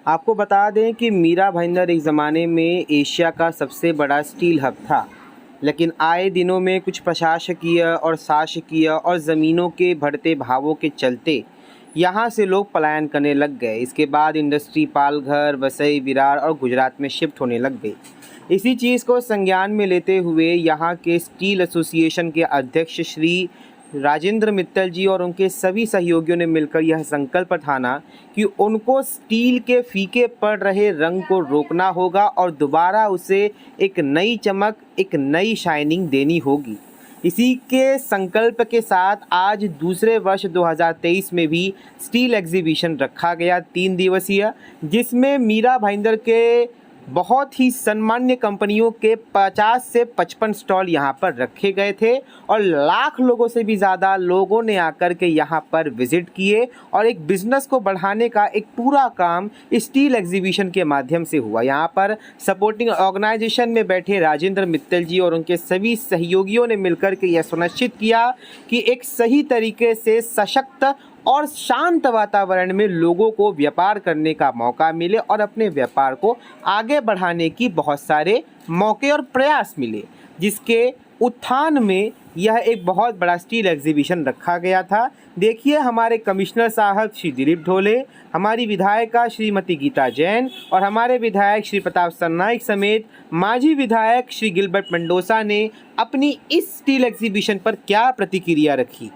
आपको बता दें कि मीरा भाईंदर एक ज़माने में एशिया का सबसे बड़ा स्टील हब था, लेकिन आए दिनों में कुछ प्रशासकीय और शासकीय और ज़मीनों के बढ़ते भावों के चलते यहाँ से लोग पलायन करने लग गए। इसके बाद इंडस्ट्री पालघर, वसई, विरार और गुजरात में शिफ्ट होने लग गई। इसी चीज़ को संज्ञान में लेते हुए यहाँ के स्टील एसोसिएशन के अध्यक्ष श्री राजेंद्र मित्तल जी और उनके सभी सहयोगियों ने मिलकर यह संकल्प ठाना कि उनको स्टील के फीके पड़ रहे रंग को रोकना होगा और दोबारा उसे एक नई चमक, एक नई शाइनिंग देनी होगी। इसी के संकल्प के साथ आज दूसरे वर्ष 2023 में भी स्टील एग्जीबिशन रखा गया 3 दिवसीय, जिसमें मीरा भाईंदर के बहुत ही सम्मान्य कंपनियों के 50 से 55 स्टॉल यहाँ पर रखे गए थे और लाख लोगों से भी ज़्यादा लोगों ने आकर के यहाँ पर विज़िट किए और एक बिज़नेस को बढ़ाने का एक पूरा काम स्टील एग्जीबिशन के माध्यम से हुआ। यहाँ पर सपोर्टिंग ऑर्गेनाइजेशन में बैठे राजेंद्र मित्तल जी और उनके सभी सहयोगियों ने मिलकर के यह सुनिश्चित किया कि एक सही तरीके से सशक्त और शांत वातावरण में लोगों को व्यापार करने का मौका मिले और अपने व्यापार को आगे बढ़ाने की बहुत सारे मौके और प्रयास मिले, जिसके उत्थान में यह एक बहुत बड़ा स्टील एग्जीबिशन रखा गया था। देखिए, हमारे कमिश्नर साहब श्री दिलीप ढोले, हमारी विधायिका श्रीमती गीता जैन और हमारे विधायक श्री प्रताप सरनाइक समेत माजी विधायक श्री गिलबर्ट मंडोसा ने अपनी इस स्टील एग्जीबिशन पर क्या प्रतिक्रिया रखी।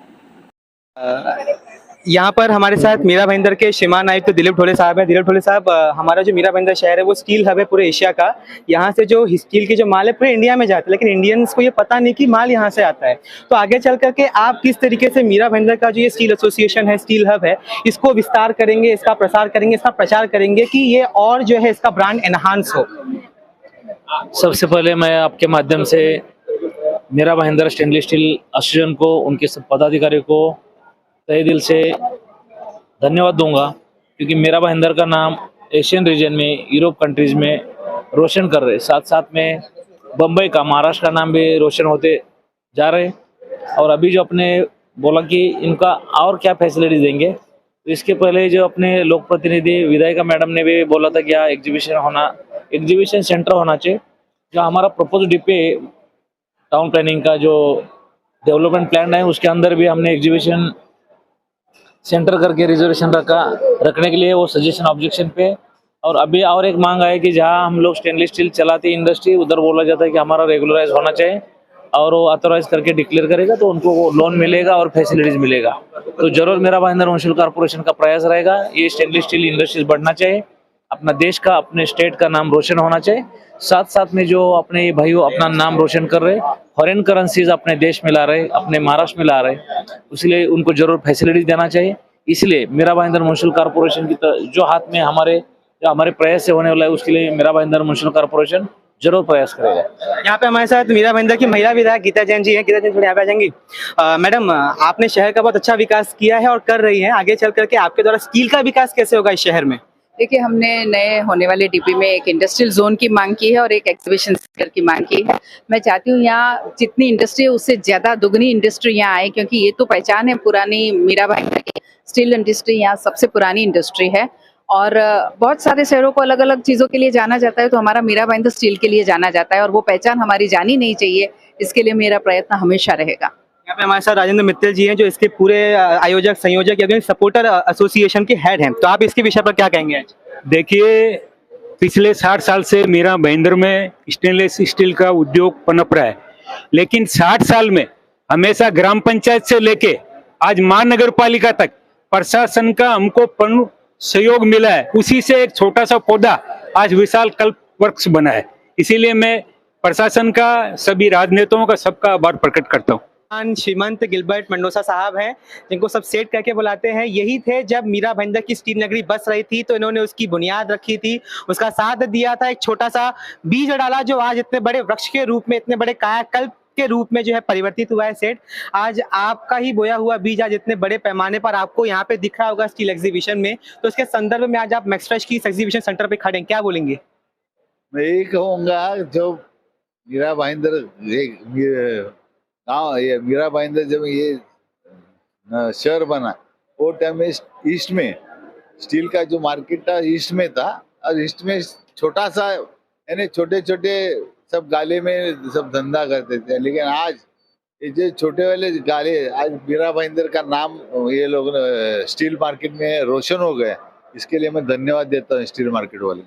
यहाँ पर हमारे साथ मीरा भाईंदर के श्रीमान आयुक्त दिलीप ढोले साहब हैं। दिलीप ढोले साहब, हमारा जो मीरा भाईंदर शहर है वो स्टील हब है पूरे एशिया का। यहाँ से जो स्टील की जो माल है पूरे इंडिया में जाता है, लेकिन इंडियंस को ये पता नहीं कि माल यहाँ से आता है। तो आगे चल करके आप किस तरीके से मीरा भाईंदर का जो ये स्टील एसोसिएशन है, स्टील हब है, इसको विस्तार करेंगे, इसका प्रसार करेंगे, इसका प्रचार करेंगे कि ये और जो है इसका ब्रांड एनहांस हो। सबसे पहले मैं आपके माध्यम से Mira Bhayandar stainless steel association को, उनके सब पदाधिकारी को तहे दिल से धन्यवाद दूंगा, क्योंकि मीरा भाईंदर का नाम एशियन रीजन में, यूरोप कंट्रीज में रोशन कर रहे, साथ साथ में बम्बई का, महाराष्ट्र का नाम भी रोशन होते जा रहे। और अभी जो अपने बोला कि इनका और क्या फैसिलिटीज देंगे, तो इसके पहले जो अपने लोक प्रतिनिधि विधायिका मैडम ने भी बोला था कि यहाँ एग्जीबिशन सेंटर होना चाहिए। जो हमारा प्रपोज डीपी टाउन प्लानिंग का जो डेवलपमेंट प्लान है उसके अंदर भी हमने एग्जीबिशन सेंटर करके रिजर्वेशन रखने के लिए वो सजेशन ऑब्जेक्शन पे। और अभी और एक मांग है कि जहाँ हम लोग स्टेनलेस स्टील चलाते इंडस्ट्री, उधर बोला जाता है कि हमारा रेगुलराइज होना चाहिए और वो ऑथोराइज करके डिक्लेयर करेगा तो उनको वो लोन मिलेगा और फैसिलिटीज मिलेगा। तो जरूर मीरा भाईंदर म्युनिसिपल कॉर्पोरेशन का प्रयास रहेगा, ये स्टेनलेस स्टील इंडस्ट्रीज बढ़ना चाहिए, अपना देश का, अपने स्टेट का नाम रोशन होना चाहिए। साथ साथ में जो अपने भाइयों अपना नाम रोशन कर रहे, फॉरेन करेंसीज अपने देश में ला रहे, अपने महाराष्ट्र में ला रहे, इसलिए उनको जरूर फैसिलिटीज देना चाहिए। इसलिए मीरा भाईंदर म्युनिसिपल कॉर्पोरेशन की जो हाथ में हमारे प्रयास से होने वाला है, उसके लिए मीरा भाईंदर म्युनिसिपल कॉर्पोरेशन जरूर प्रयास करेगा। यहाँ पे हमारे साथ मीरा भाईंदर की महिला विधायक गीता जैन जी हैं। गीता जैन थोड़ी यहाँ पे आ जाएंगी। मैडम, आपने शहर का बहुत अच्छा विकास किया है और कर रही हैं, आगे चल करके आपके द्वारा स्टील का विकास कैसे होगा इस शहर में? देखिए, हमने नए होने वाले डीपी में एक इंडस्ट्रियल जोन की मांग की है और एक एग्जीबिशन सेंटर की मांग की है। मैं चाहती हूँ यहाँ जितनी इंडस्ट्री है उससे ज्यादा दुगनी इंडस्ट्री यहाँ आए, क्योंकि ये तो पहचान है पुरानी मीरा भाईंदर की, स्टील इंडस्ट्री यहाँ सबसे पुरानी इंडस्ट्री है और बहुत सारे शहरों को अलग अलग चीजों के लिए जाना जाता है, तो हमारा मीरा भाईंदर स्टील के लिए जाना जाता है और वो पहचान हमारी जानी नहीं चाहिए। इसके लिए मेरा प्रयत्न हमेशा रहेगा। यहाँ पे हमारे साथ राजेंद्र मित्तल जी हैं, जो इसके पूरे आयोजक, संयोजक या सपोर्टर एसोसिएशन के हेड हैं। तो आप इसके विषय पर क्या कहेंगे आज? देखिए, पिछले 60 साल से मीरा भाईंदर में स्टेनलेस स्टील का उद्योग पनप रहा है, लेकिन 60 साल में हमेशा ग्राम पंचायत से लेके आज महानगर पालिका तक प्रशासन का हमको पूर्ण सहयोग मिला है। उसी से एक छोटा सा पौधा आज विशाल कल्प वृक्ष बना है। इसीलिए मैं प्रशासन का, सभी राजनेताओं का, सबका आभार प्रकट करता हूँ। श्रीमंत गिलबर्ट मंडोसा साहब हैं, जिनको सब सेठ करके बुलाते हैं। यही थे जब मीरा भाईंदर की स्टील नगरी बस रही थी, तो इन्होंने उसकी बुनियाद रखी थी, उसका साथ दिया था, एक छोटा सा बीज डाला जो आज इतने बड़े वृक्ष के रूप में, इतने बड़े कायाकल्प के रूप में जो है परिवर्तित हुआ है। सेठ, आज आपका ही बोया हुआ बीज आज इतने बड़े पैमाने पर आपको यहाँ पे दिख रहा होगा स्टील एग्जीबिशन में। तो इसके संदर्भ में आज आप मैक्सफ्रेश की एग्जीबिशन सेंटर पे खड़े हैं, क्या बोलेंगे? मैं यही कहूँगा, जो मीरा भाईंदर गाँव, ये मीरा भाईंदर जब ये शहर बना, वो टाइम में ईस्ट में स्टील का जो मार्केट था ईस्ट में था, और ईस्ट में छोटा सा यानी छोटे छोटे सब गाले में सब धंधा करते थे, लेकिन आज ये जो छोटे वाले गाले, आज मीरा भाईंदर का नाम ये लोग स्टील मार्केट में रोशन हो गए। इसके लिए मैं धन्यवाद देता हूँ स्टील मार्केट वाले।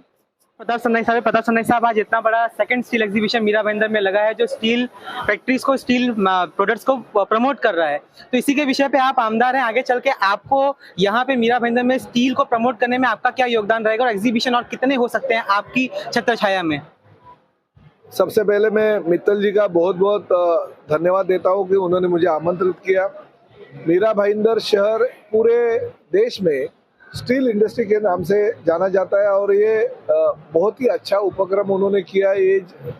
प्रताप सरनाईक साहब, आज इतना बड़ा second steel exhibition Mira Bhayandar में लगा है जो स्टील फैक्ट्रीज को, स्टील प्रोडक्ट्स को प्रमोट कर रहा है, तो इसी के विषय पे आप आमदार हैं, आगे चल के आपको यहाँ पे मीरा भाईंदर में स्टील को प्रमोट करने में आपका क्या योगदान रहेगा और एग्जीबिशन और कितने हो सकते हैं आपकी छत्र छाया में? सबसे पहले मैं मित्तल जी का बहुत बहुत धन्यवाद देता हूँ कि उन्होंने मुझे आमंत्रित किया। मीरा भाईंदर शहर पूरे देश में स्टील इंडस्ट्री के नाम से जाना जाता है और ये बहुत ही अच्छा उपक्रम उन्होंने किया। ये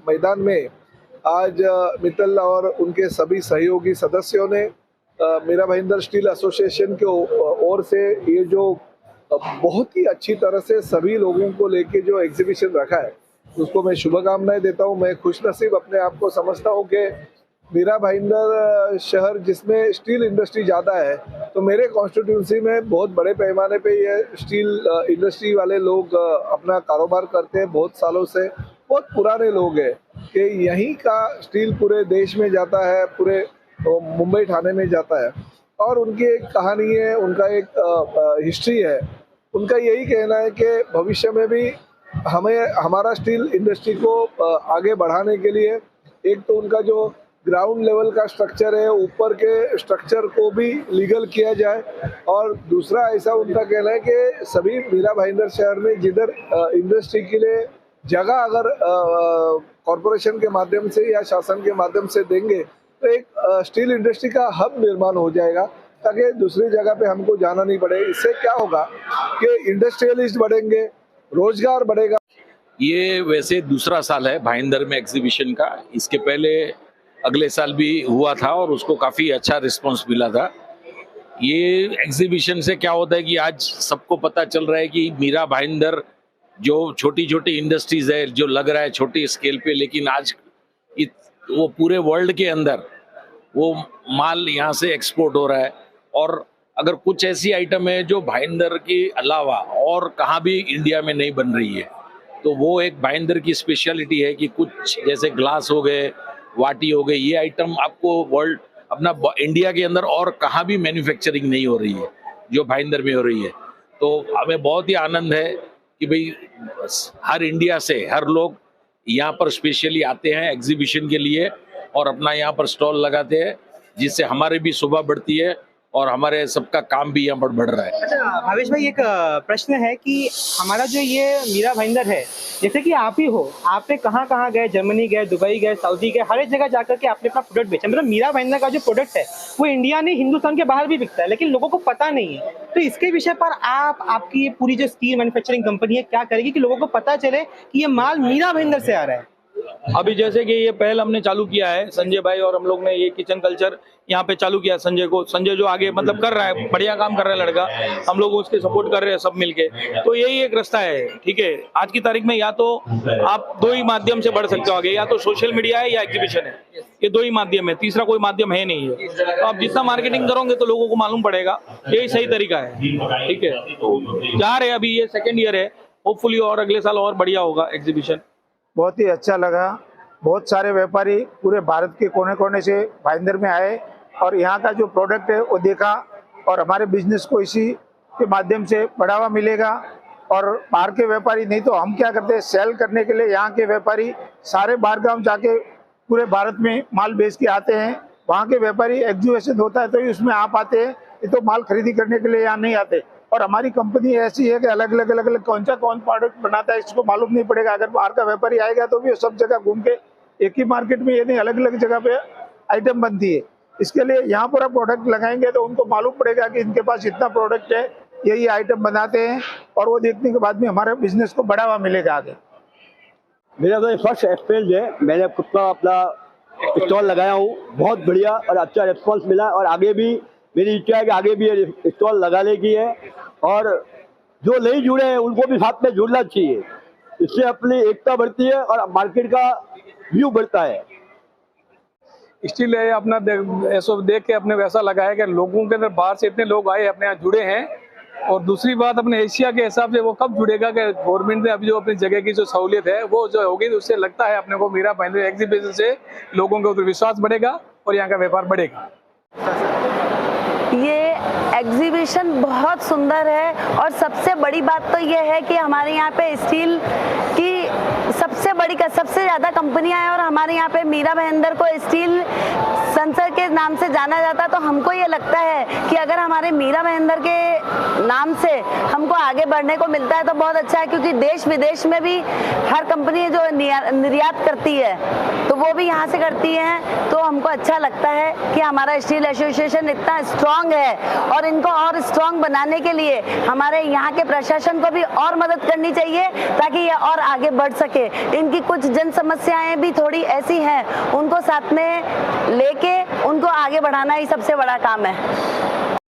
मैदान में आज मित्तल और उनके सभी सहयोगी सदस्यों ने मीरा भाईंदर स्टील एसोसिएशन के ओर से ये जो बहुत ही अच्छी तरह से सभी लोगों को लेके जो एग्जीबिशन रखा है उसको मैं शुभकामनाएं देता हूं। मैं खुशनसीब अपने आप को समझता हूं कि मीरा भाईंदर शहर जिसमें स्टील इंडस्ट्री ज़्यादा है, तो मेरे कॉन्स्टिट्यूंसी में बहुत बड़े पैमाने पे ये स्टील इंडस्ट्री वाले लोग अपना कारोबार करते हैं बहुत सालों से। बहुत पुराने लोग हैं कि यहीं का स्टील पूरे देश में जाता है, पूरे मुंबई ठाणे में जाता है और उनकी एक कहानी है, उनका एक हिस्ट्री है। उनका यही कहना है कि भविष्य में भी हमें हमारा स्टील इंडस्ट्री को आगे बढ़ाने के लिए एक तो उनका जो ग्राउंड लेवल का स्ट्रक्चर है, ऊपर के स्ट्रक्चर को भी लीगल किया जाए, और दूसरा ऐसा उनका कहना है कि सभी मीरा भाईंदर शहर में जिधर इंडस्ट्री के लिए जगह अगर कॉरपोरेशन के माध्यम से या शासन के माध्यम से देंगे तो एक स्टील इंडस्ट्री का हब निर्माण हो जाएगा ताकि दूसरी जगह पे हमको जाना नहीं पड़े। इससे क्या होगा कि इंडस्ट्रियलिस्ट बढ़ेंगे, रोजगार बढ़ेगा। ये वैसे दूसरा साल है भाईंदर में एग्जीबिशन का। इसके पहले अगले साल भी हुआ था और उसको काफ़ी अच्छा रिस्पांस मिला था। ये एग्जीबिशन से क्या होता है कि आज सबको पता चल रहा है कि मीरा भाईंदर जो छोटी छोटी इंडस्ट्रीज है, जो लग रहा है छोटी स्केल पे, लेकिन आज वो पूरे वर्ल्ड के अंदर वो माल यहाँ से एक्सपोर्ट हो रहा है। और अगर कुछ ऐसी आइटम है जो भाईंदर के अलावा और कहाँ भी इंडिया में नहीं बन रही है, तो वो एक भाईंदर की स्पेशलिटी है कि कुछ जैसे ग्लास हो गए, वाटी हो गई, ये आइटम आपको वर्ल्ड अपना इंडिया के अंदर और कहाँ भी मैन्युफैक्चरिंग नहीं हो रही है जो भाईंदर में हो रही है। तो हमें बहुत ही आनंद है कि भाई हर इंडिया से हर लोग यहाँ पर स्पेशली आते हैं एग्जीबिशन के लिए और अपना यहाँ पर स्टॉल लगाते हैं, जिससे हमारी भी शोभा बढ़ती है और हमारे सबका काम भी यहाँ पर बढ़ रहा है। अच्छा भावेश भाई, एक प्रश्न है कि हमारा जो ये मीरा भाईंदर है, जैसे कि आप ही हो, आपने कहाँ कहाँ गए, जर्मनी गए, दुबई गए, सऊदी गए, हर एक जगह जाकर के आपने अपना प्रोडक्ट बेचा। मतलब मीरा भाईंदर का जो प्रोडक्ट है वो इंडिया नहीं हिंदुस्तान के बाहर भी बिकता है, लेकिन लोगों को पता नहीं है। तो इसके विषय पर आपकी ये पूरी जो स्टील मैन्युफैक्चरिंग कंपनी है क्या करेगी कि लोगों को पता चले कि ये माल मीरा भाईंदर से आ रहा है? अभी जैसे कि ये पहल हमने चालू किया है संजय भाई और हम लोग ने, ये किचन कल्चर यहाँ पे चालू किया संजय जो आगे मतलब कर रहा है, बढ़िया काम कर रहा है लड़का, हम लोग उसके सपोर्ट कर रहे हैं सब मिलके। तो यही एक रास्ता है, ठीक है। आज की तारीख में या तो आप दो ही माध्यम से बढ़ सकते हो आगे, या तो सोशल मीडिया है या एग्जीबिशन है, ये दो ही माध्यम है, तीसरा कोई माध्यम है नहीं है। तो आप जितना मार्केटिंग करोगे तो लोगों को मालूम पड़ेगा, यही सही तरीका है, ठीक है। जा रहे अभी ये सेकेंड ईयर है, होपफुली और अगले साल और बढ़िया होगा एग्जीबिशन। बहुत ही अच्छा लगा। बहुत सारे व्यापारी पूरे भारत के कोने कोने से भाईंदर में आए और यहाँ का जो प्रोडक्ट है वो देखा, और हमारे बिजनेस को इसी के माध्यम से बढ़ावा मिलेगा। और बाहर के व्यापारी नहीं तो हम क्या करते हैं, सेल करने के लिए यहाँ के व्यापारी सारे बाहर गाँव जाके पूरे भारत में माल बेच के आते हैं। वहाँ के व्यापारी एग्जीबिशन होता है तो उसमें आप आते हैं, ये तो माल खरीदी करने के लिए यहाँ नहीं आते। और हमारी कंपनी ऐसी है कि अलग अलग कौन सा प्रोडक्ट बनाता है इसको मालूम नहीं पड़ेगा। अगर बाहर का व्यापारी आएगा तो भी सब जगह घूम के एक ही मार्केट में ये नहीं, अलग अलग जगह पे आइटम बनती है। इसके लिए यहाँ पर आप प्रोडक्ट लगाएंगे तो उनको मालूम पड़ेगा कि इनके पास इतना प्रोडक्ट है, यही आइटम बनाते हैं, और वो देखने के बाद में हमारे बिजनेस को बढ़ावा मिलेगा आगे। मेरा तो फर्स्ट एक्सपीरियंस है, मैंने खुद का अपना स्टॉल लगाया हूँ, बहुत बढ़िया और अच्छा रिस्पॉन्स मिला, और आगे भी मेरी इच्छा है कि आगे भी स्टॉल लगाने की है, और जो नहीं जुड़े हैं उनको भी साथ में जुड़ना चाहिए। इससे अपनी एकता बढ़ती है और मार्केट का व्यू बढ़ता है। स्टील है अपना ऐसा देख के अपने वैसा लगा है कि लोगों के अंदर बाहर से इतने लोग आए अपने यहाँ जुड़े हैं, और दूसरी बात अपने एशिया के हिसाब से वो कब जुड़ेगा कि गवर्नमेंट ने अभी जो अपनी जगह की जो सहूलियत है वो जो होगी तो उससे लगता है अपने को मीरा भाईंदर एग्जीबिशन से लोगों के ऊपर विश्वास बढ़ेगा और यहाँ का व्यापार बढ़ेगा। ये एग्जीबिशन बहुत सुंदर है और सबसे बड़ी बात तो ये है कि हमारे यहाँ पे स्टील की सबसे ज़्यादा कंपनियां हैं और हमारे यहाँ पे मीरा भाईंदर को स्टील संसद के नाम से जाना जाता है। तो हमको ये लगता है कि अगर हमारे मीरा भाईंदर के नाम से हमको आगे बढ़ने को मिलता है तो बहुत अच्छा है, क्योंकि देश विदेश में भी हर कंपनी जो निर्यात करती है तो वो भी यहाँ से करती है। तो हमको अच्छा लगता है कि हमारा स्टील एसोसिएशन इतना स्ट्रांग है और इनको और स्ट्रांग बनाने के लिए हमारे यहाँ के प्रशासन को भी और मदद करनी चाहिए ताकि ये और आगे बढ़ सके। इनकी कुछ जन समस्याएं भी थोड़ी ऐसी हैं, उनको साथ में लेके उनको आगे बढ़ाना ही सबसे बड़ा काम है।